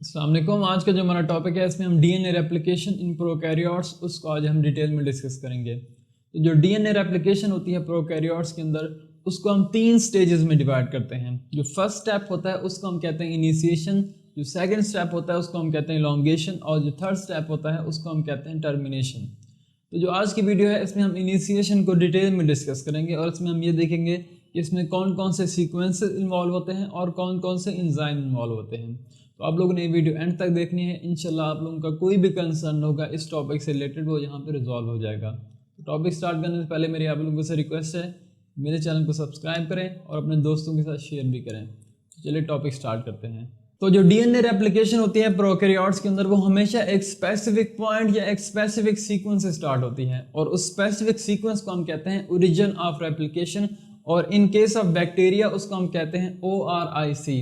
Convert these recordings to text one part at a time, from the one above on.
अस्सलाम वालेकुम। आज का जो हमारा टॉपिक है इसमें हम डीएनए रेप्लिकेशन इन प्रोकैरियोट्स उसको आज हम डिटेल में डिस्कस करेंगे। तो जो डीएनए रेप्लिकेशन होती है प्रोकैरियोट्स के अंदर उसको हम 3 स्टेजेस में डिवाइड करते हैं। जो फर्स्ट स्टेप होता है उसको हम कहते हैं इनिशिएशन, जो सेकंड स्टेप होता है उसको हम कहते हैं इलॉन्गेशन और जो थर्ड स्टेप होता है उसको हम कहते हैं टर्मिनेशन। तो जो आज की वीडियो है इसमें हम इनिशिएशन को डिटेल में डिस्कस करेंगे और इसमें हम ये देखेंगे कि इसमें कौन कौन से सीक्वेंसेस इन्वॉल्व होते हैं और कौन कौन से एंजाइम इन्वॉल्व होते हैं। तो आप लोगों ने ये वीडियो एंड तक देखनी है। इंशाल्लाह आप लोगों का कोई भी कंसर्न होगा इस टॉपिक से रिलेटेड वो यहाँ पे रिजॉल्व हो जाएगा। तो टॉपिक स्टार्ट करने से पहले मेरी आप लोगों से रिक्वेस्ट है मेरे चैनल को सब्सक्राइब करें और अपने दोस्तों के साथ शेयर भी करें। तो चलिए टॉपिक स्टार्ट करते हैं। तो जो डीएनए रेप्लिकेशन होती है प्रोकैरियोट्स के अंदर वो हमेशा एक स्पेसिफिक पॉइंट या एक स्पेसिफिक सीक्वेंस से स्टार्ट होती है और उस स्पेसिफिक सीक्वेंस को हम कहते हैं ओरिजिन ऑफ रेप्लिकेशन और इन केस ऑफ बैक्टीरिया उसको हम कहते हैं ORIC।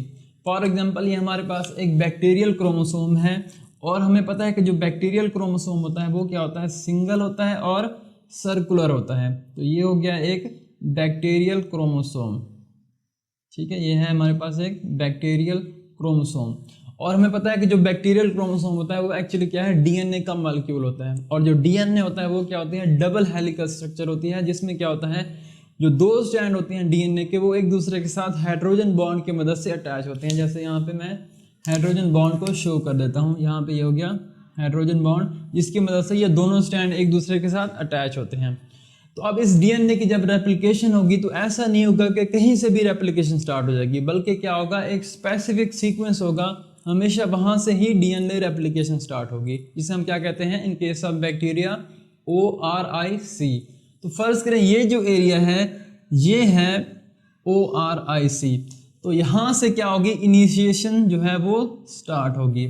फॉर एग्जाम्पल ये हमारे पास एक बैक्टीरियल क्रोमोसोम है और हमें पता है कि जो बैक्टीरियल क्रोमोसोम होता है वो क्या होता है, सिंगल होता है और सर्कुलर होता है। तो ये हो गया एक बैक्टीरियल क्रोमोसोम, ठीक है। ये है हमारे पास एक बैक्टीरियल क्रोमोसोम और हमें पता है कि जो बैक्टीरियल क्रोमोसोम होता है वो एक्चुअली क्या है, डीएनए का मॉलिक्यूल होता है। और जो डीएनए होता है वो क्या होती है, डबल हेलिकल स्ट्रक्चर होती है, जिसमें क्या होता है जो 2 स्ट्रैंड होती हैं डीएनए के वो एक दूसरे के साथ हाइड्रोजन बॉन्ड की मदद से अटैच होते हैं। जैसे यहाँ पे मैं हाइड्रोजन बॉन्ड को शो कर देता हूँ। यहाँ पे ये हो गया हाइड्रोजन बॉन्ड जिसकी मदद से ये दोनों स्ट्रैंड एक दूसरे के साथ अटैच होते हैं। तो अब इस डीएनए की जब रेप्लिकेशन होगी तो ऐसा नहीं होगा कि कहीं से भी रेप्लिकेशन स्टार्ट हो जाएगी, बल्कि क्या होगा, एक स्पेसिफिक सीक्वेंस होगा, हमेशा वहाँ से ही डीएनए रेप्लिकेशन स्टार्ट होगी, जिसे हम क्या कहते हैं in case of bacteria ORIC। तो फर्ज करें ये जो एरिया है ये है ORIC, तो यहाँ से क्या होगी, इनिशिएशन जो है वो स्टार्ट होगी,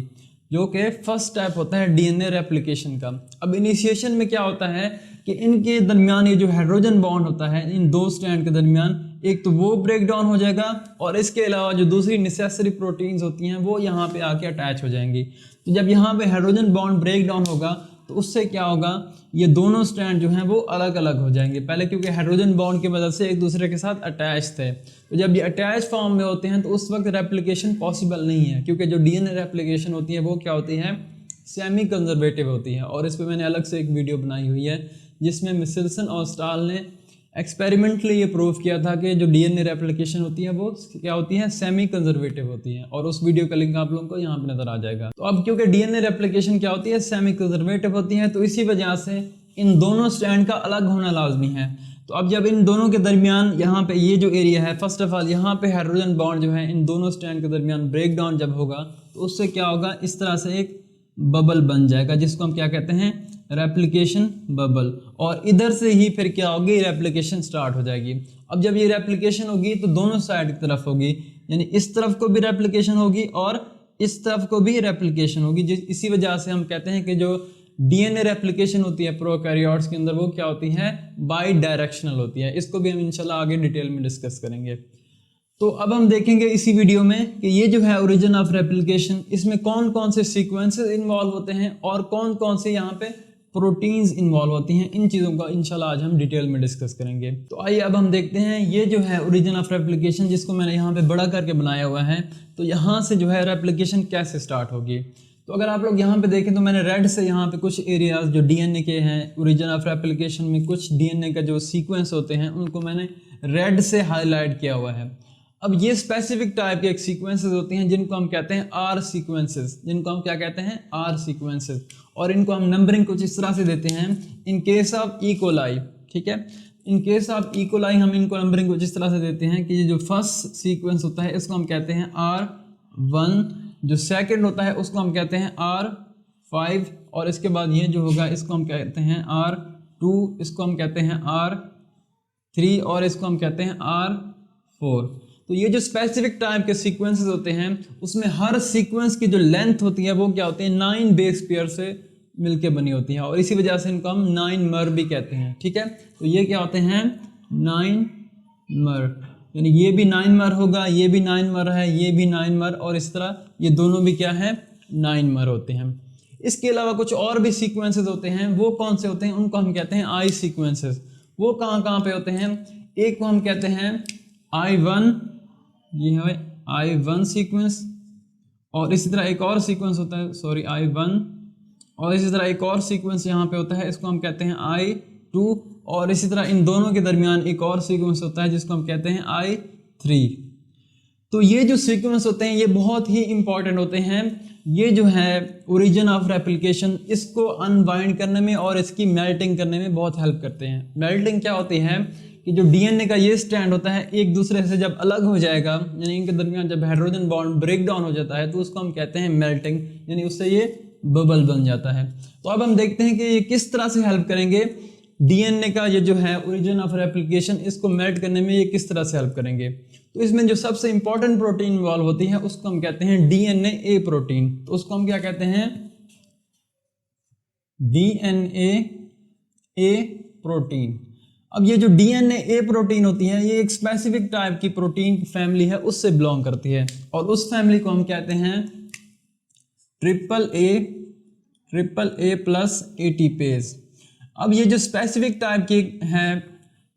जो कि फर्स्ट स्टेप होता है डीएनए रेप्लिकेशन का। अब इनिशिएशन में क्या होता है कि इनके दरमियान ये जो हाइड्रोजन बॉन्ड होता है इन 2 स्ट्रैंड के दरमियान, एक तो वो ब्रेक डाउन हो जाएगा और इसके अलावा जो दूसरी नेसेसरी प्रोटीन्स होती हैं वो यहाँ पे आके अटैच हो जाएंगी। तो जब यहाँ पे हाइड्रोजन बॉन्ड ब्रेक डाउन होगा तो उससे क्या होगा, ये दोनों स्ट्रैंड जो हैं वो अलग अलग हो जाएंगे। पहले क्योंकि हाइड्रोजन बॉन्ड की मदद से एक दूसरे के साथ अटैच थे, तो जब ये अटैच फॉर्म में होते हैं तो उस वक्त रेप्लिकेशन पॉसिबल नहीं है, क्योंकि जो डीएनए रेप्लिकेशन होती है वो क्या होती है, सेमी कंजर्वेटिव होती है। और इस पर मैंने अलग से एक वीडियो बनाई हुई है जिसमें मिशेल्सन और स्टाल ने एक्सपेरिमेंटली ये प्रूव किया था कि जो डीएनए रेप्लिकेशन होती है वो क्या होती है, सेमी कंजर्वेटिव होती है, और उस वीडियो का लिंक आप लोगों को यहाँ पे नजर आ जाएगा। तो अब क्योंकि डीएनए रेप्लिकेशन क्या होती है, सेमी कंजर्वेटिव होती है, तो इसी वजह से इन दोनों स्ट्रैंड का अलग होना लाजमी है। तो अब जब इन दोनों के दरमियान यहाँ पे ये जो एरिया है, फर्स्ट ऑफ ऑल यहाँ पे हाइड्रोजन बॉन्ड जो है इन दोनों स्ट्रैंड के दरमियान ब्रेक डाउन जब होगा तो उससे क्या होगा, इस तरह से एक बबल बन जाएगा जिसको हम क्या कहते हैं, रेप्लिकेशन बबल, और इधर से ही फिर क्या होगी, रेप्लिकेशन स्टार्ट हो जाएगी। अब जब ये रेप्लिकेशन होगी तो दोनों साइड की तरफ होगी, यानी इस तरफ को भी रेप्लिकेशन होगी और इस तरफ को भी रेप्लिकेशन होगी। इसी वजह से हम कहते हैं कि जो डीएनए रेप्लिकेशन होती है प्रोकैरियोट्स के अंदर वो क्या होती है, बाई डायरेक्शनल होती है। इसको भी हम इंशाल्लाह आगे डिटेल में डिस्कस करेंगे। तो अब हम देखेंगे इसी वीडियो में कि ये जो है ओरिजिन ऑफ रेप्लिकेशन, इसमें कौन कौन से सीक्वेंसेस इन्वॉल्व होते हैं और कौन कौन से यहाँ पे प्रोटीन्स इन्वॉल्व होती हैं। इन चीज़ों का इंशाल्लाह आज हम डिटेल में डिस्कस करेंगे। तो आइए अब हम देखते हैं ये जो है ओरिजिन ऑफ रेप्लिकेशन, जिसको मैंने यहाँ पे बड़ा करके बनाया हुआ है। तो यहाँ से जो है रेप्लिकेशन कैसे स्टार्ट होगी। तो अगर आप लोग यहाँ पे देखें तो मैंने रेड से यहाँ पे कुछ एरियाज जो डीएनए के हैं ओरिजिन ऑफ रेप्लिकेशन में, कुछ डीएनए का जो सीक्वेंस होते हैं उनको मैंने रेड से हाईलाइट किया हुआ है। अब ये स्पेसिफिक टाइप के एक सीक्वेंसेस होती हैं जिनको हम कहते हैं R सीक्वेंसेस, जिनको हम क्या कहते हैं, R सीक्वेंसेस, और इनको हम नंबरिंग कुछ इस तरह से देते हैं। In case of E coli, ठीक है, in case of E coli हम इनको नंबरिंग कुछ इस तरह से देते हैं कि ये जो फर्स्ट सीक्वेंस होता है इसको हम कहते हैं R1, जो सेकंड होता है उसको हम कहते हैं R5, और इसके बाद ये जो होगा इसको हम कहते हैं R2, इसको हम कहते हैं R3 और इसको हम कहते हैं R4। तो ये जो स्पेसिफिक टाइप के सीक्वेंसेस होते हैं उसमें हर सीक्वेंस की जो लेंथ होती है वो क्या होती है, 9 बेस पेयर से मिलके बनी होती है, और इसी वजह से इनको हम 9 मर भी कहते हैं, ठीक है। तो ये क्या होते हैं, 9 मर, यानी ये भी 9 मर होगा, ये भी 9 मर है, ये भी 9 मर, और इस तरह ये दोनों भी क्या है, 9 मर होते हैं। इसके अलावा कुछ और भी सीक्वेंसेस होते हैं, वो कौन से होते हैं, उनको हम कहते हैं आई सीक्वेंसेस। वो कहाँ कहाँ पे होते हैं, एक को हम कहते हैं I1, ये है I1 सीक्वेंस, और इसी तरह एक और सीक्वेंस होता है, सॉरी I1, और इसी तरह एक और सीक्वेंस यहाँ पे होता है, इसको हम कहते हैं I2, और इसी तरह इन दोनों के दरमियान एक और सीक्वेंस होता है जिसको हम कहते हैं I3। तो ये जो सीक्वेंस होते हैं ये बहुत ही इंपॉर्टेंट होते हैं। ये जो है ओरिजिन ऑफ रेप्लिकेशन, इसको अनबाइंड करने में और इसकी मेल्टिंग करने में बहुत हेल्प करते हैं। मेल्टिंग क्या होती है कि जो डीएनए का ये स्टैंड होता है एक दूसरे से जब अलग हो जाएगा, यानी इनके दरमियान जब हाइड्रोजन बॉन्ड ब्रेक डाउन हो जाता है तो उसको हम कहते हैं मेल्टिंग, यानी उससे ये बबल बन जाता है। तो अब हम देखते हैं कि ये किस तरह से हेल्प करेंगे डीएनए का, ये जो है ओरिजिन ऑफ रेप्लिकेशन, इसको मेल्ट करने में ये किस तरह से हेल्प करेंगे। तो इसमें जो सबसे इंपॉर्टेंट प्रोटीन इन्वॉल्व होती है उसको हम कहते हैं डीएनए ए प्रोटीन। तो उसको हम क्या कहते हैं, डीएनए ए प्रोटीन। अब ये जो डीएनए ए प्रोटीन होती है ये एक स्पेसिफिक टाइप की प्रोटीन फैमिली है, उससे बिलोंग करती है, और उस फैमिली को हम कहते हैं ट्रिपल ए प्लस एटीपेज। अब ये जो स्पेसिफिक टाइप की है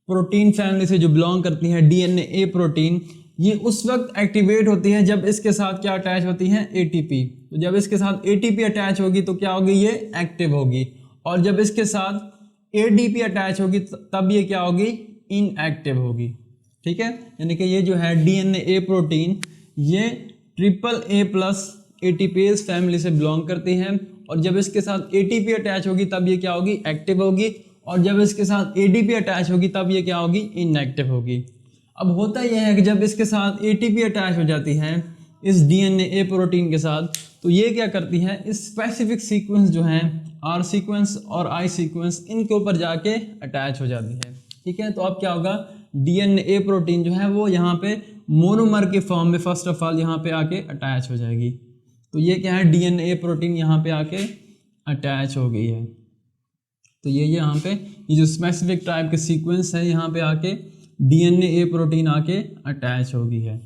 प्रोटीन फैमिली से जो बिलोंग करती है डीएनए ए प्रोटीन, ये उस वक्त एक्टिवेट होती है जब इसके साथ क्या अटैच होती है, एटीपी। तो जब इसके साथ एटीपी अटैच होगी तो क्या होगी, ये एक्टिव होगी, और जब इसके साथ एडीपी अटैच होगी तब ये क्या होगी, इनएक्टिव होगी। ठीक है, यानी कि ये जो है डीएनए ए प्रोटीन ये triple A plus ATPase family से बिलोंग करती है, और जब इसके साथ एटीपी अटैच होगी तब ये क्या होगी, एक्टिव होगी, और जब इसके साथ एडीपी अटैच होगी तब ये क्या होगी, इनएक्टिव होगी। अब होता यह है कि जब इसके साथ एटीपी अटैच हो जाती है इस डीएनए ए प्रोटीन के साथ, तो ये क्या करती है, इस स्पेसिफिक सीक्वेंस जो है आर सीक्वेंस और आई सीक्वेंस, इनके ऊपर जाके अटैच हो जाती है। ठीक है, तो अब क्या होगा, डीएनए ए प्रोटीन जो है वो यहाँ पे मोनोमर के फॉर्म में फर्स्ट ऑफ ऑल यहाँ पे आके अटैच हो जाएगी। तो ये क्या है, डीएनए ए प्रोटीन यहाँ पे आके अटैच हो गई है। तो ये यहाँ पे ये जो स्पेसिफिक टाइप के सीक्वेंस है यहाँ पे आके डीएनए ए प्रोटीन आके अटैच हो गई है।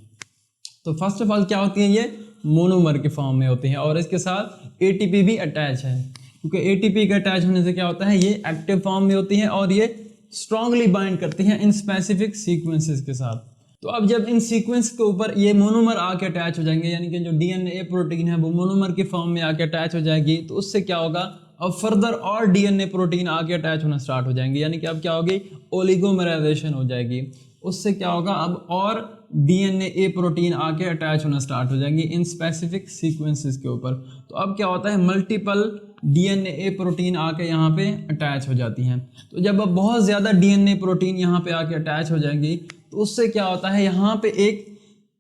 तो फर्स्ट ऑफ ऑल क्या होती है, ये मोनोमर के फॉर्म में होती है, और इसके साथ एटीपी भी अटैच है, क्योंकि एटीपी के अटैच होने से क्या होता है, ये एक्टिव फॉर्म में होती है और ये स्ट्रांगली बाइंड करती है इन स्पेसिफिक सीक्वेंसेस के साथ। तो अब जब इन सीक्वेंस के ऊपर ये मोनोमर आके अटैच हो जाएंगे, यानी कि जो डीएनए ए प्रोटीन है वो मोनोमर के फॉर्म में आके अटैच हो जाएगी, तो उससे क्या होगा, अब फर्दर और डीएनए प्रोटीन आके अटैच होना स्टार्ट हो जाएंगे, यानी कि अब क्या होगी, ओलिगोमराइजेशन हो जाएगी। उससे क्या होगा, अब और डीएनए ए प्रोटीन आके अटैच होना स्टार्ट हो जाएंगी इन स्पेसिफिक सीक्वेंसेस के ऊपर। तो अब क्या होता है, मल्टीपल डीएनए ए प्रोटीन आके यहाँ पे अटैच हो जाती हैं। तो जब अब बहुत ज़्यादा डीएनए प्रोटीन यहाँ पे आके अटैच हो जाएंगी तो उससे क्या होता है, यहाँ पे एक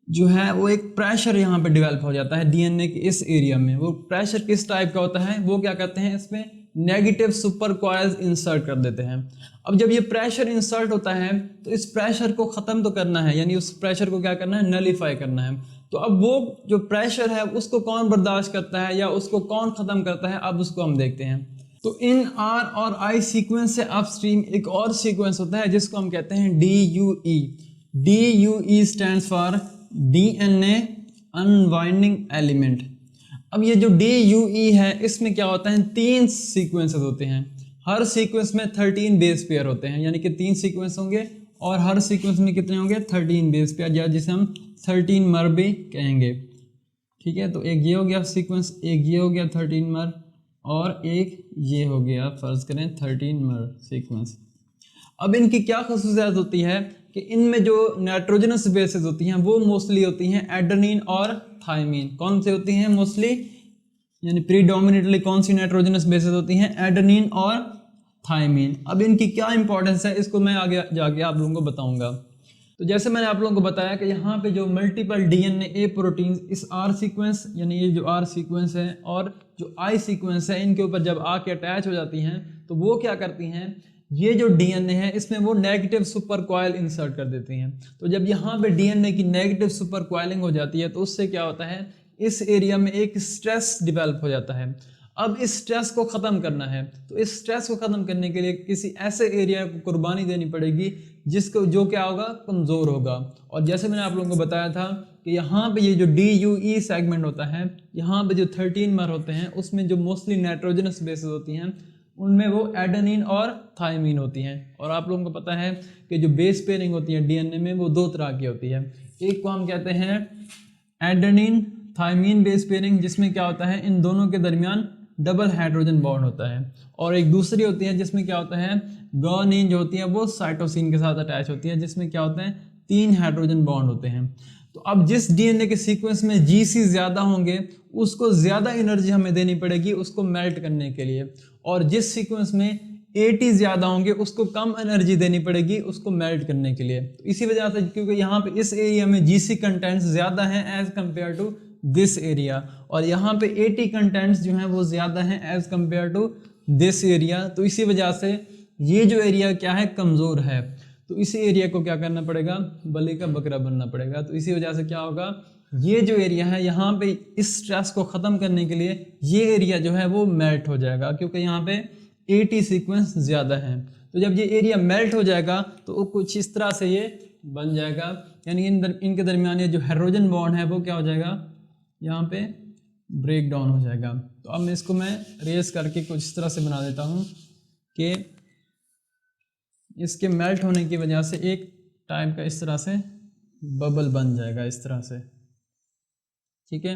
जो है वो एक प्रेशर यहाँ पे डेवलप हो जाता है डीएनए के इस एरिया में। वो प्रेशर किस टाइप का होता है, वो क्या कहते हैं, इसमें नेगेटिव सुपर कॉइल्स इंसर्ट कर देते हैं। अब जब ये प्रेशर इंसर्ट होता है तो इस प्रेशर को ख़त्म तो करना है, यानी उस प्रेशर को क्या करना है, नलीफाई करना है। तो अब वो जो प्रेशर है उसको कौन बर्दाश्त करता है या उसको कौन ख़त्म करता है, अब उसको हम देखते हैं। तो इन आर और आई सीक्वेंस से अपस्ट्रीम एक और सीक्वेंस होता है जिसको हम कहते हैं DUE। DUE stands for DNA unwinding element. अब ये जो DUE है इसमें क्या होता है, 3 सीक्वेंसेस होते हैं, हर सीक्वेंस में 13 बेस पेयर होते हैं, यानी कि 3 सीक्वेंस होंगे और हर सीक्वेंस में कितने होंगे, 13 बेस पेयर, या जिसे हम 13 मर भी कहेंगे। ठीक है, तो एक ये हो गया सीक्वेंस, एक ये हो गया 13 मर, और एक ये हो गया, फर्ज करें 13 मर सीक्वेंस। अब इनकी क्या खासियत होती है कि इनमें जो नाइट्रोजनस बेसेस होती हैं वो मोस्टली होती हैं एडेनिन और थायमीन। कौन से होती हैं मोस्टली, यानी प्रीडोमिनेटली कौन सी नाइट्रोजनस बेसेस होती हैं, एडेनिन और थायमीन। अब इनकी क्या इंपॉर्टेंस है इसको मैं आगे जाके आप लोगों को बताऊंगा। तो जैसे मैंने आप लोगों को बताया कि यहाँ पे जो मल्टीपल डीएनए ए प्रोटीन इस आर सीक्वेंस, यानी ये जो आर सीक्वेंस है और जो आई सीक्वेंस है, इनके ऊपर जब आके अटैच हो जाती हैं तो वो क्या करती हैं, ये जो डीएनए है इसमें वो नेगेटिव सुपर कॉइल इंसर्ट कर देती हैं। तो जब यहाँ पे डीएनए की नेगेटिव सुपर कॉइलिंग हो जाती है तो उससे क्या होता है, इस एरिया में एक स्ट्रेस डेवलप हो जाता है। अब इस स्ट्रेस को ख़त्म करना है, तो इस स्ट्रेस को ख़त्म करने के लिए किसी ऐसे एरिया को कुर्बानी देनी पड़ेगी जिसको जो क्या होगा, कमज़ोर होगा। और जैसे मैंने आप लोगों को बताया था कि यहाँ पे ये जो DUE सेगमेंट होता है, यहाँ पे जो 13 मर होते हैं उसमें जो मोस्टली नाइट्रोजनस बेसेस होती हैं उनमें वो एडेनिन और थायमीन होती हैं। और आप लोगों को पता है कि जो बेस पेयरिंग होती है डीएनए में वो 2 तरह की होती है, एक को हम कहते हैं एडेनिन थायमीन बेस पेयरिंग, जिसमें क्या होता है इन दोनों के दरमियान डबल हाइड्रोजन बॉन्ड होता है, और एक दूसरी होती है जिसमें क्या होता है गुआनिन जो होती है वो साइटोसिन के साथ अटैच होती है, जिसमें क्या होता है 3 हाइड्रोजन बॉन्ड होते हैं। तो अब जिस डीएनए के सीक्वेंस में जीसी ज्यादा होंगे उसको ज्यादा एनर्जी हमें देनी पड़ेगी उसको मेल्ट करने के लिए, और जिस सीक्वेंस में एटी ज्यादा होंगे उसको कम एनर्जी देनी पड़ेगी उसको मेल्ट करने के लिए। तो इसी वजह से क्योंकि यहाँ पे इस एरिया में जीसी कंटेंट्स ज्यादा हैं as compare to this area, और यहाँ पे एटी कंटेंट्स जो हैं वो ज्यादा हैं as compare to this area, तो इसी वजह से ये जो एरिया क्या है कमजोर है। तो इसी एरिया को क्या करना पड़ेगा, बलि का बकरा बनना पड़ेगा। तो इसी वजह से क्या होगा, ये जो एरिया है यहाँ पे इस स्ट्रेस को ख़त्म करने के लिए ये एरिया जो है वो मेल्ट हो जाएगा, क्योंकि यहाँ पे 80 सीक्वेंस ज़्यादा है। तो जब ये एरिया मेल्ट हो जाएगा तो कुछ इस तरह से ये बन जाएगा, यानी इनके दरमियान ये जो हाइड्रोजन बॉन्ड है वो क्या हो जाएगा, यहाँ पे ब्रेक डाउन हो जाएगा। तो अब इसको मैं रेस करके कुछ इस तरह से बना देता हूँ कि इसके मेल्ट होने की वजह से एक टाइप का इस तरह से बबल बन जाएगा इस तरह से, ठीक है।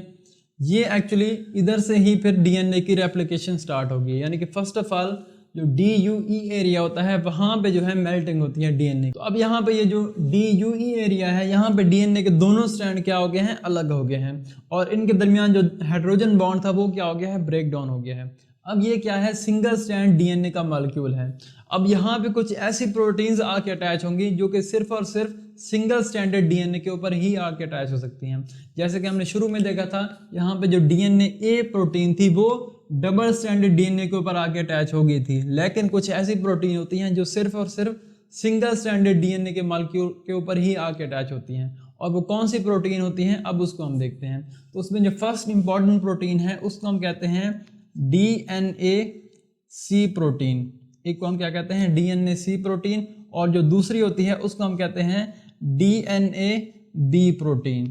ये एक्चुअली इधर से ही फिर डीएनए की रेप्लिकेशन स्टार्ट होगी, यानी कि फर्स्ट ऑफ ऑल जो DUE एरिया होता है वहाँ पे जो है मेल्टिंग होती है डीएनए। तो अब यहाँ पे ये जो DUE एरिया है यहाँ पे डीएनए के दोनों स्ट्रैंड क्या हो गए हैं, अलग हो गए हैं, और इनके दरमियान जो हाइड्रोजन बॉन्ड था वो क्या हो गया है, ब्रेक डाउन हो गया है। अब ये क्या है, सिंगल स्ट्रैंड डीएनए का मॉलिक्यूल है। अब यहाँ पे कुछ ऐसी प्रोटीन्स आके अटैच होंगी जो कि सिर्फ और सिर्फ सिंगल स्टैंडर्ड डीएनए के ऊपर ही आके अटैच हो सकती हैं। जैसे कि हमने शुरू में देखा था यहाँ पे जो डीएनए प्रोटीन थी वो डबल स्टैंडर्ड डीएनए के ऊपर आके अटैच हो गई थी, लेकिन कुछ ऐसी प्रोटीन होती हैं जो सिर्फ और सिर्फ सिंगल स्टैंडर्ड डीएनए के मॉलिक्यूल के ऊपर ही आके अटैच होती हैं। और वो कौन सी प्रोटीन होती हैं अब उसको हम देखते हैं। तो उसमें जो फर्स्ट इंपॉर्टेंट प्रोटीन है उसको हम कहते हैं DNAC प्रोटीन, एक को हम क्या कहते हैं DNAC प्रोटीन, और जो दूसरी होती है उसको हम कहते हैं DNAB प्रोटीन,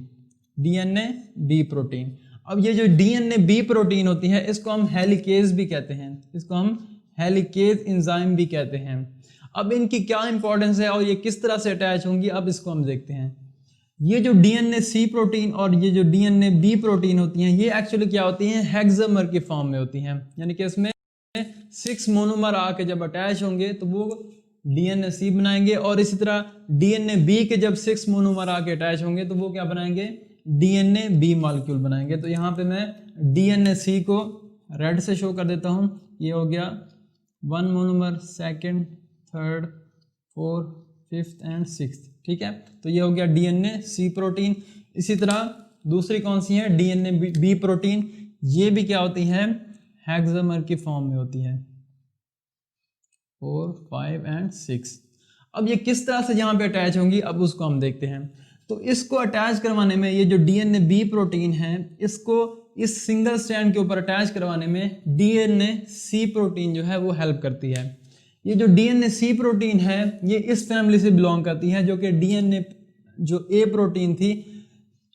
DNAB प्रोटीन। अब ये जो DNAB प्रोटीन होती है इसको हम हेलिकेज भी कहते हैं, इसको हम हेलिकेज एंजाइम भी कहते हैं। अब इनकी क्या इंपॉर्टेंस है और ये किस तरह से अटैच होंगी अब इसको हम देखते हैं। ये जो DNAC प्रोटीन और ये जो DNAB प्रोटीन होती हैं ये एक्चुअली क्या होती हैं, हेक्सामर की फॉर्म में होती हैं, यानी कि इसमें 6 मोनोमर आके जब अटैच होंगे तो वो DNAC बनाएंगे, और इसी तरह DNAB के जब 6 मोनोमर आके अटैच होंगे तो वो क्या बनाएंगे, DNAB मॉलिक्यूल बनाएंगे। तो यहाँ पे मैं DNAC को रेड से शो कर देता हूँ, ये हो गया 1 monomer, 2nd, 3rd, 4th, 5th and 6th, ठीक है। तो ये हो गया DNAC प्रोटीन। इसी तरह दूसरी कौन सी है, DNAB प्रोटीन, ये भी क्या होती है, हेक्सामर की फॉर्म में होती है, 4, 5 एंड 6। अब ये किस तरह से यहाँ पे अटैच होंगी अब उसको हम देखते हैं। तो इसको अटैच करवाने में ये जो DNAB प्रोटीन है इसको इस सिंगल स्ट्रैंड के ऊपर अटैच करवाने में DNAC प्रोटीन जो है वो हेल्प करती है। ये जो DNAC प्रोटीन है ये इस फैमिली से बिलोंग करती है जो कि DNA जो A प्रोटीन थी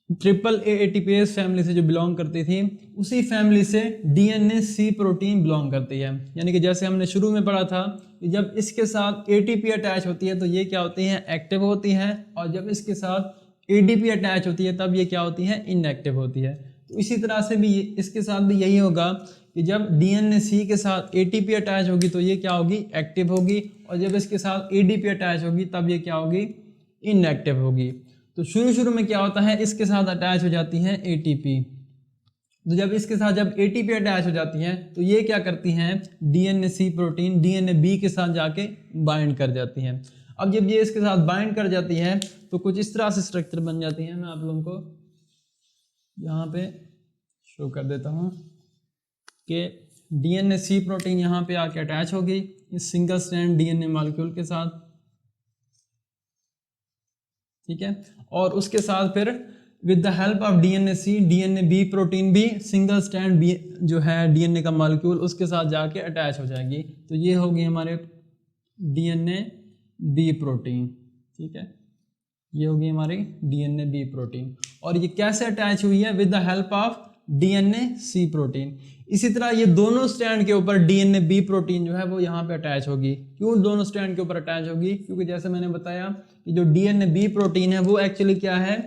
AAA ATPase फैमिली से जो बिलोंग करती थी उसी फैमिली से DNAC प्रोटीन बिलोंग करती है। यानी कि जैसे हमने शुरू में पढ़ा था कि जब इसके साथ ATP अटैच होती है तो ये क्या होती है, एक्टिव होती है, और जब इसके साथ ADP अटैच होती है तब ये क्या होती है, इनएक्टिव होती है। तो इसी तरह से भी इसके साथ भी यही होगा कि जब DNAC के साथ ATP अटैच होगी तो ये क्या होगी, एक्टिव होगी, और जब इसके साथ ADP अटैच होगी तब ये क्या होगी, इनएक्टिव होगी। तो शुरू में क्या होता है, इसके साथ अटैच हो जाती है ATP। तो जब इसके साथ जब ATP अटैच हो जाती है तो ये क्या करती हैं, DNAC प्रोटीन DNAB के साथ जाके बाइंड कर जाती हैं। अब जब ये इसके साथ बाइंड कर जाती है तो कुछ इस तरह से स्ट्रक्चर बन जाती है। मैं आप लोगों को यहाँ पे शो कर देता हूँ कि DNAC प्रोटीन यहाँ पे आके अटैच हो गई इस सिंगल स्ट्रैंड DNA मॉलिक्यूल के साथ, ठीक है। और उसके साथ फिर with the help of DNAC DNAB protein भी सिंगल स्ट्रैंड जो है DNA का मॉलिक्यूल उसके साथ जाके अटैच हो जाएगी। तो ये होगी हमारे DNAB प्रोटीन, ठीक है, ये होगी हमारी DNAB प्रोटीन। और ये कैसे अटैच हुई है, with the help of DNAC protein. इसी तरह ये दोनों स्ट्रैंड के ऊपर DNAB प्रोटीन जो है वो यहाँ पे अटैच होगी। क्यों दोनों स्ट्रैंड के ऊपर अटैच होगी, क्योंकि जैसे मैंने बताया कि जो DNAB प्रोटीन है वो एक्चुअली क्या है,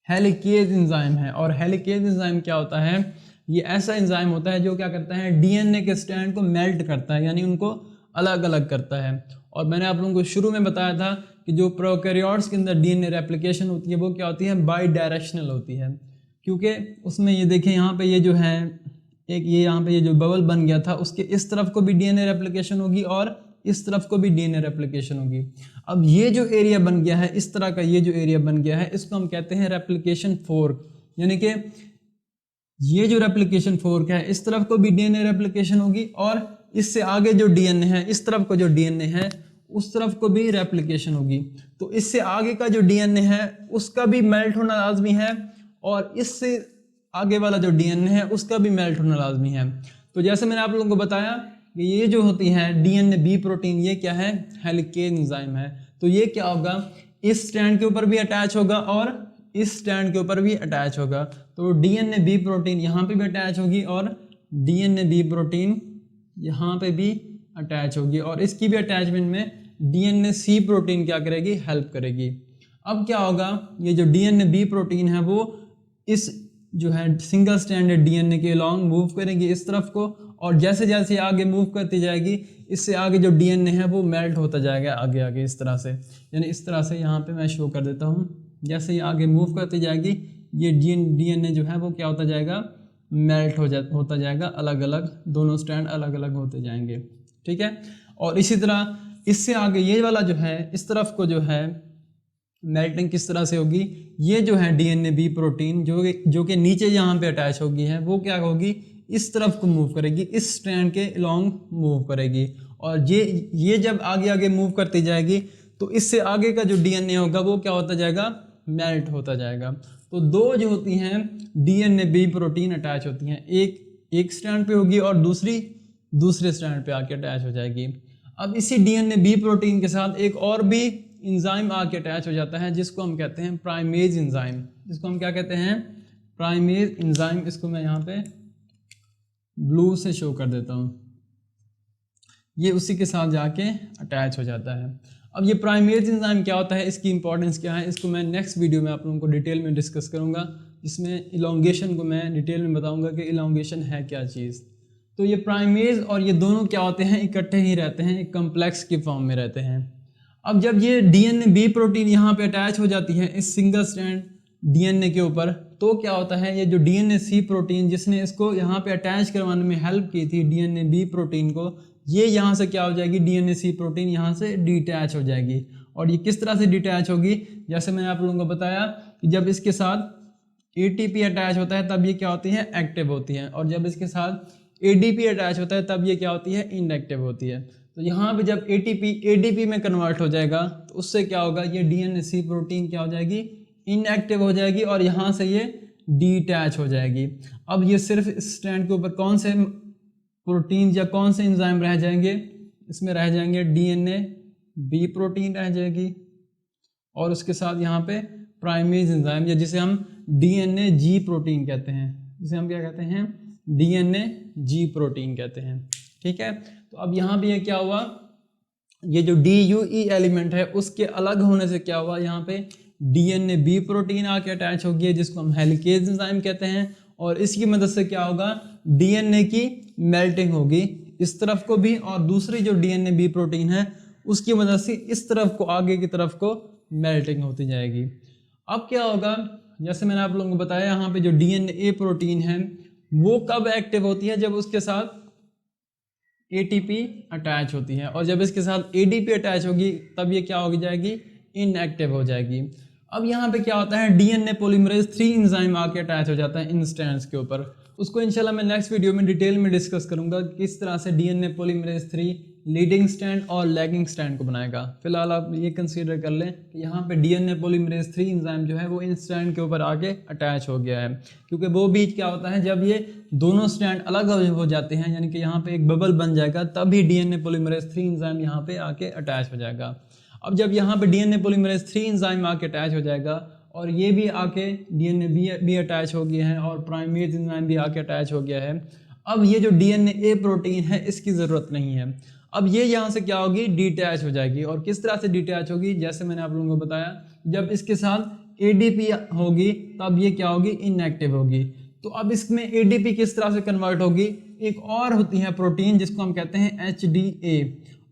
हेलिकेज एंजाइम है। और हेलिकेज एंजाइम क्या होता है? ये ऐसा एंजाइम होता है जो क्या करता है, डीएनए के स्ट्रैंड को मेल्ट करता है, यानी उनको अलग अलग करता है। और मैंने आप लोगों को शुरू में बताया था कि जो प्रोकैरियोट्स के अंदर डीएनए रेप्लिकेशन होती है वो क्या होती है, बाई डायरेक्शनल होती है। क्योंकि उसमें ये देखें यहाँ पे ये जो है एक ये यहाँ पे ये जो बबल बन गया था उसके इस तरफ को भी डीएनए रेप्लिकेशन होगी और इस तरफ को भी डीएनए रेप्लिकेशन होगी। अब ये जो एरिया बन गया है इस तरह का, ये जो एरिया बन गया है इसको हम कहते हैं रेप्लिकेशन फोर्क। यानी कि ये जो रेप्लिकेशन फोर्क है इस तरफ को भी डीएनए रेप्लिकेशन होगी और इससे आगे जो डीएनए है इस तरफ को जो डीएनए है उस तरफ को भी रेप्लिकेशन होगी। तो इससे आगे का जो डीएनए है उसका भी मेल्ट होना लाजमी है और इससे आगे वाला जो डीएनए है उसका भी मेल्ट होना लाजमी है। तो जैसे मैंने आप लोगों को बताया कि ये जो होती है डीएनए बी प्रोटीन, ये क्या है, हेलिकेज एंजाइम है। तो ये क्या होगा, इस स्ट्रैंड के ऊपर भी अटैच होगा और इस स्ट्रैंड के ऊपर भी अटैच होगा। तो डीएनए बी प्रोटीन यहाँ पे भी अटैच होगी और डीएनए बी प्रोटीन यहाँ पे भी अटैच होगी और इसकी भी अटैचमेंट में डीएनए सी प्रोटीन क्या करेगी, हेल्प करेगी। अब क्या होगा, ये जो डीएनए बी प्रोटीन है वो इस जो है सिंगल स्ट्रैंडेड डीएनए के अलॉन्ग मूव करेगी इस तरफ को, और जैसे जैसे आगे मूव करती जाएगी इससे आगे जो डीएनए है वो मेल्ट होता जाएगा आगे आगे इस तरह से। यानी इस तरह से यहाँ पे मैं शो कर देता हूँ, जैसे ही आगे मूव करती जाएगी ये डीएनए जो है वो क्या होता जाएगा, मेल्ट होता जाएगा, अलग अलग दोनों स्ट्रैंड अलग अलग होते जाएंगे। ठीक है। और इसी तरह इससे आगे ये वाला जो है इस तरफ को जो है मेल्टिंग किस तरह से होगी, ये जो है डीएनए बी प्रोटीन जो कि नीचे यहाँ पे अटैच होगी है वो क्या होगी, इस तरफ को मूव करेगी, इस स्ट्रैंड के अलॉन्ग मूव करेगी। और ये जब आगे आगे मूव करती जाएगी तो इससे आगे का जो डीएनए होगा वो क्या होता जाएगा, मेल्ट होता जाएगा। तो दो जो होती हैं डीएनए बी प्रोटीन अटैच होती हैं, एक स्ट्रैंड पे होगी और दूसरे स्ट्रैंड पे आके अटैच हो जाएगी। अब इसी डीएनए बी प्रोटीन के साथ एक और भी एंजाइम आके अटैच हो जाता है जिसको हम कहते हैं प्राइमेज एंजाइम। जिसको हम क्या कहते हैं, प्राइमेज एंजाइम। इसको मैं यहाँ पे ब्लू से शो कर देता हूँ, ये उसी के साथ जाके अटैच हो जाता है। अब ये प्राइमेज एंजाइम क्या होता है, इसकी इंपॉर्टेंस क्या है, इसको मैं नेक्स्ट वीडियो में आप लोगों को डिटेल में डिस्कस करूँगा, जिसमें इलॉन्गेशन को मैं डिटेल में बताऊँगा कि इलॉन्गेशन है क्या चीज़। तो ये प्राइमेज और ये दोनों क्या होते हैं, इकट्ठे ही रहते हैं, एक कम्प्लेक्स की फॉर्म में रहते हैं। अब जब ये डीएनए बी प्रोटीन यहाँ पे अटैच हो जाती है इस सिंगल स्ट्रैंड डीएनए के ऊपर, तो क्या होता है, ये जो डीएनए सी प्रोटीन जिसने इसको यहाँ पे अटैच करवाने में हेल्प की थी डीएनए बी प्रोटीन को, ये यहाँ से क्या हो जाएगी, डीएनए सी प्रोटीन यहाँ से डिटैच हो जाएगी। और ये किस तरह से डिटैच होगी, जैसे मैंने आप लोगों को बताया कि जब इसके साथ एटीपी अटैच होता है तब ये क्या होती है, एक्टिव होती है, और जब इसके साथ एडीपी अटैच होता है तब ये क्या होती है, इनएक्टिव होती है। तो यहाँ पे जब एटीपी एडीपी में कन्वर्ट हो जाएगा तो उससे क्या होगा, ये डीएनए सी प्रोटीन क्या हो जाएगी, इनएक्टिव हो जाएगी और यहाँ से ये डिटैच हो जाएगी। अब ये सिर्फ इस स्ट्रैंड के ऊपर कौन से प्रोटीन या कौन से एंजाइम रह जाएंगे, इसमें रह जाएंगे डीएनए बी प्रोटीन रह जाएगी और उसके साथ यहाँ पे प्राइमेज एंजाइम, या जिसे हम डीएनए जी प्रोटीन कहते हैं, जिसे हम क्या कहते हैं, डीएनए जी प्रोटीन कहते हैं। ठीक है। तो अब यहाँ पे ये क्या हुआ, ये जो DUE एलिमेंट है उसके अलग होने से क्या हुआ, यहाँ पे डीएनए बी प्रोटीन आके अटैच हो गई है जिसको हम हेलिकेज एंजाइम कहते हैं, और इसकी मदद से क्या होगा, डीएनए की मेल्टिंग होगी इस तरफ को भी, और दूसरी जो डीएनए बी प्रोटीन है उसकी मदद से इस तरफ को, आगे की तरफ को मेल्टिंग होती जाएगी। अब क्या होगा, जैसे मैंने आप लोगों को बताया यहाँ पे जो डीएनए प्रोटीन है वो कब एक्टिव होती है, जब उसके साथ एटीपी अटैच होती है, और जब इसके साथ एडीपी अटैच होगी तब ये क्या हो जाएगी, इनएक्टिव हो जाएगी। अब यहाँ पे क्या होता है, डीएनए पॉलीमरेज 3 एंजाइम आके अटैच हो जाता है इन स्ट्रैंड्स के ऊपर। उसको इंशाल्लाह मैं नेक्स्ट वीडियो में डिटेल में डिस्कस करूंगा किस तरह से डीएनए पॉलीमरेज 3 लीडिंग स्ट्रैंड और लैगिंग स्ट्रैंड को बनाएगा। फिलहाल आप ये कंसीडर कर लें कि यहाँ पे डीएनए पॉलीमरेज 3 एंजाइम जो है वो इन स्ट्रैंड के ऊपर आके अटैच हो गया है, क्योंकि वो बीच क्या होता है, जब ये दोनों स्ट्रैंड अलग हो जाते हैं, यानी कि यहाँ पे एक बबल बन जाएगा, तभी डीएनए पॉलीमरेज 3 एंजाइम यहाँ पे आके अटैच हो जाएगा। अब जब यहाँ पे डीएनए पॉलीमरेज 3 एंजाइम आके अटैच हो जाएगा और ये भी आके डीएनए भी अटैच हो गया है और प्राइमेज एंजाइम भी आके अटैच हो गया है, अब ये जो डीएनए प्रोटीन है इसकी ज़रूरत नहीं है। अब ये यहाँ से क्या होगी, डिटैच हो जाएगी। और किस तरह से डिटैच होगी, जैसे मैंने आप लोगों को बताया, जब इसके साथ ADP होगी तब ये क्या होगी, इनएक्टिव होगी। तो अब इसमें ADP किस तरह से कन्वर्ट होगी, एक और होती है प्रोटीन जिसको हम कहते हैं HDA,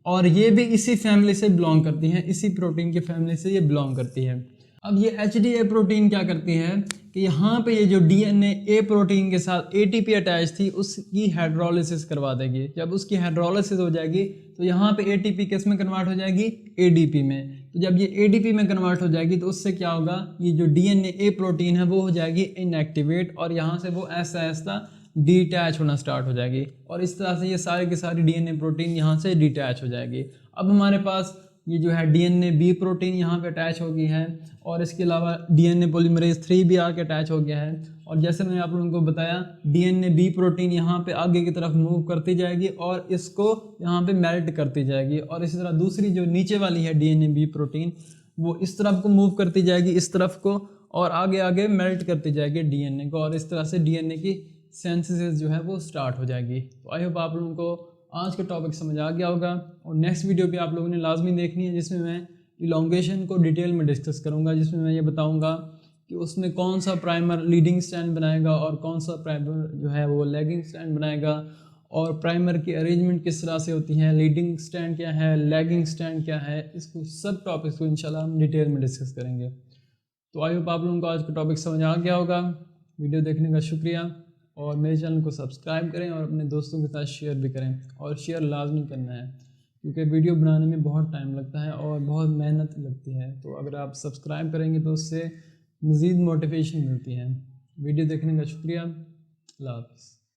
और ये भी इसी फैमिली से बिलोंग करती हैं, इसी प्रोटीन की फैमिली से ये बिलोंग करती है। अब ये HDA प्रोटीन क्या करती है कि यहाँ पे ये जो DNA A प्रोटीन के साथ ATP अटैच थी उसकी हाइड्रोलिसिस करवा देगी। जब उसकी हाइड्रोलिसिस हो जाएगी तो यहाँ पे ATP किस में कन्वर्ट हो जाएगी, ADP में। तो जब ये ADP में कन्वर्ट हो जाएगी तो उससे क्या होगा, ये जो DNA A प्रोटीन है वो हो जाएगी इनएक्टिवेट, और यहाँ से वो ऐसा ऐसा डिटैच होना स्टार्ट हो जाएगी, और इस तरह से ये सारी की सारी DNA प्रोटीन यहाँ से डिटैच हो जाएगी। अब हमारे पास ये जो है DNA B प्रोटीन यहाँ पे अटैच हो गई है, और इसके अलावा DNA पॉलीमरेज 3 भी आके अटैच हो गया है। और जैसे मैंने आप लोगों को बताया DNA B प्रोटीन यहाँ पे आगे की तरफ मूव करती जाएगी और इसको यहाँ पे मेल्ट करती जाएगी, और इसी तरह दूसरी जो नीचे वाली है DNA B प्रोटीन वो इस तरफ को मूव करती जाएगी, इस तरफ को, और आगे आगे मेल्ट करती जाएगी DNA को, और इस तरह से DNA की सिंथेसिस जो है वो स्टार्ट हो जाएगी। तो आई होप आप लोगों को आज का टॉपिक समझ आ गया होगा, और नेक्स्ट वीडियो भी आप लोगों ने लाजमी देखनी है जिसमें मैं इलोंगेशन को डिटेल में डिस्कस करूंगा, जिसमें मैं ये बताऊंगा कि उसमें कौन सा प्राइमर लीडिंग स्टैंड बनाएगा और कौन सा प्राइमर जो है वो लैगिंग स्टैंड बनाएगा, और प्राइमर की अरेंजमेंट किस तरह से होती है, लीडिंग स्टैंड क्या है, लैगिंग स्टैंड क्या है, इसको सब टॉपिक्स को इंशाल्लाह हम डिटेल में डिस्कस करेंगे। तो आई होप आप लोगों को आज का टॉपिक समझ आ गया होगा। वीडियो देखने का शुक्रिया, और मेरे चैनल को सब्सक्राइब करें और अपने दोस्तों के साथ शेयर भी करें, और शेयर लाजमी करना है क्योंकि वीडियो बनाने में बहुत टाइम लगता है और बहुत मेहनत लगती है। तो अगर आप सब्सक्राइब करेंगे तो उससे मज़ीद मोटिवेशन मिलती है। वीडियो देखने का शुक्रिया। अल्लाह हाफ़िज़।